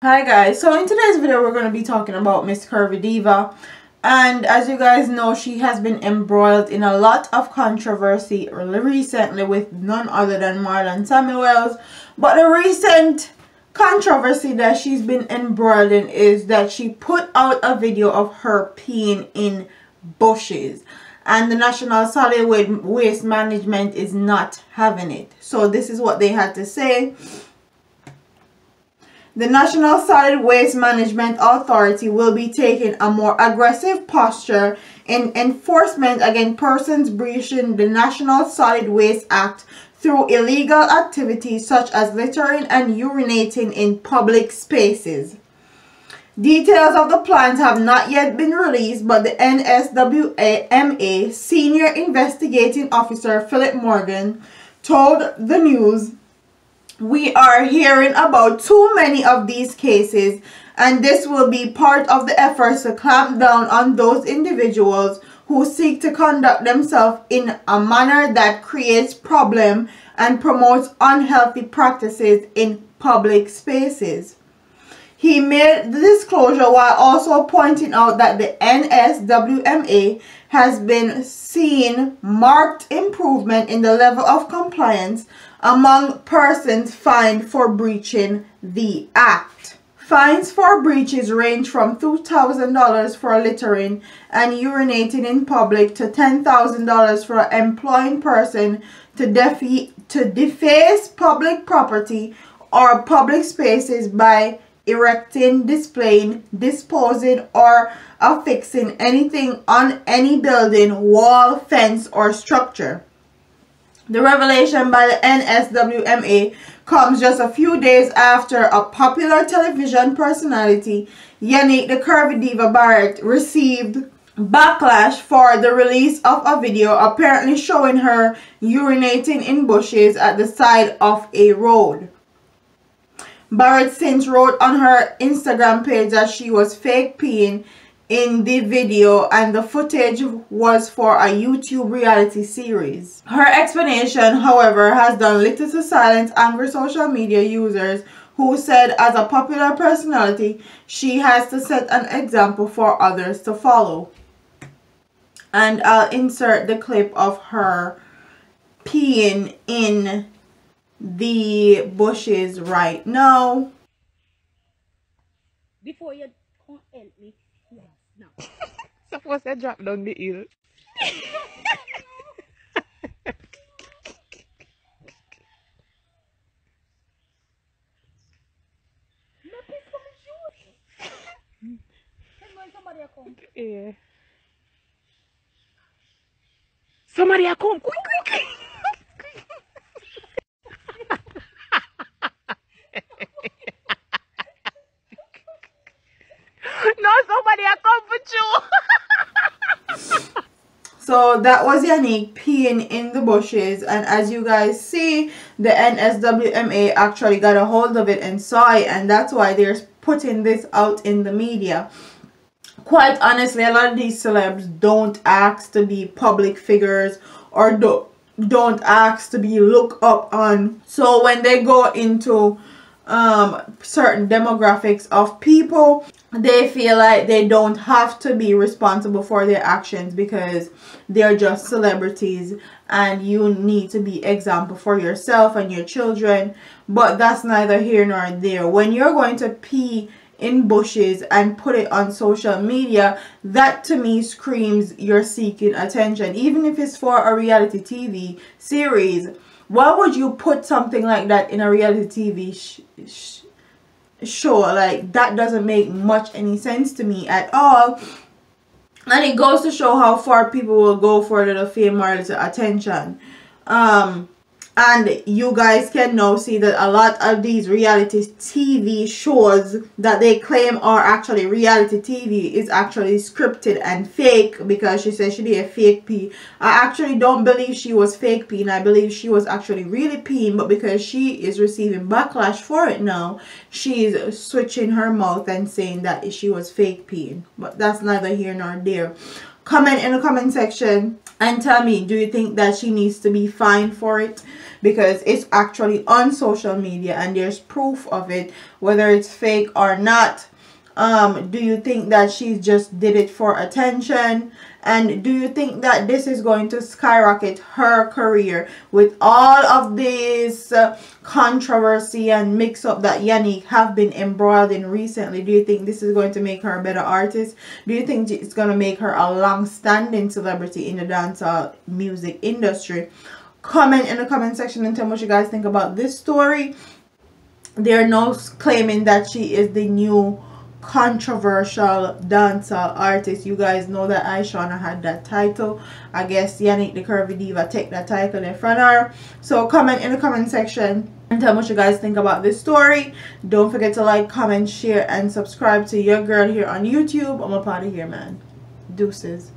Hi guys, so in today's video we're going to be talking about Miss Curvy Diva, and as you guys know, she has been embroiled in a lot of controversy recently with none other than Marlon Samuels. But the recent controversy that she's been embroiled in is that she put out a video of her peeing in bushes, and the National Solid Waste Management is not having it. So this is what they had to say. The National Solid Waste Management Authority will be taking a more aggressive posture in enforcement against persons breaching the National Solid Waste Act through illegal activities such as littering and urinating in public spaces. Details of the plans have not yet been released, but the NSWMA Senior Investigating Officer Philip Morgan told the news, "We are hearing about too many of these cases, and this will be part of the efforts to clamp down on those individuals who seek to conduct themselves in a manner that creates problem and promotes unhealthy practices in public spaces." He made the disclosure while also pointing out that the NSWMA has been seeing marked improvement in the level of compliance among persons fined for breaching the act. Fines for breaches range from $2,000 for littering and urinating in public to $10,000 for employing person to deface public property or public spaces by erecting, displaying, disposing, or affixing anything on any building, wall, fence, or structure. The revelation by the NSWMA comes just a few days after a popular television personality, Yannick the Curvy Diva Barrett, received backlash for the release of a video apparently showing her urinating in bushes at the side of a road. Barrett since wrote on her Instagram page that she was fake peeing in the video and the footage was for a YouTube reality series. Her explanation, however, has done little to silence angry social media users who said as a popular personality, she has to set an example for others to follow. And I'll insert the clip of her peeing in the bushes right now. Before you come help me, yes, now. Suppose I drop down the hill. Look, it's so cute. And when somebody come, Yeah. Somebody a come quick, quick. No, somebody a come for you. So that was Yannick peeing in the bushes, and as you guys see, the NSWMA actually got a hold of it and saw it, and that's why they're putting this out in the media. Quite honestly, a lot of these celebs don't ask to be public figures or don't ask to be looked up on. So when they go into certain demographics of people, they feel like they don't have to be responsible for their actions because they're just celebrities and you need to be example for yourself and your children. But that's neither here nor there. When you're going to pee in bushes and put it on social media, that to me screams you're seeking attention. Even if it's for a reality TV series, why would you put something like that in a reality TV show? Like, that doesn't make much any sense to me at all. And it goes to show how far people will go for a little fame or a little attention. And you guys can now see that a lot of these reality TV shows that they claim are actually reality TV is actually scripted and fake, because she said she did a fake pee. I actually don't believe she was fake peeing. I believe she was actually really peeing, but because she is receiving backlash for it now, she's switching her mouth and saying that she was fake peeing. But that's neither here nor there. Comment in the comment section And tell me, do you think that she needs to be fined for it? Because it's actually on social media and there's proof of it, whether it's fake or not. Do you think that she just did it for attention? And do you think that this is going to skyrocket her career with all of this controversy and mix-up that Yannick have been embroiled in recently? Do you think this is going to make her a better artist? Do you think it's going to make her a long-standing celebrity in the dancehall music industry? Comment in the comment section and tell me what you guys think about this story. They're now claiming that she is the new controversial dancehall artist. You guys know that Ishawna had that title. I guess Yannick the Curvy Diva take that title in front of her. So comment in the comment section and tell me what you guys think about this story. Don't forget to like, comment, share, and subscribe to your girl here on YouTube. I'm up out of here, man. Deuces.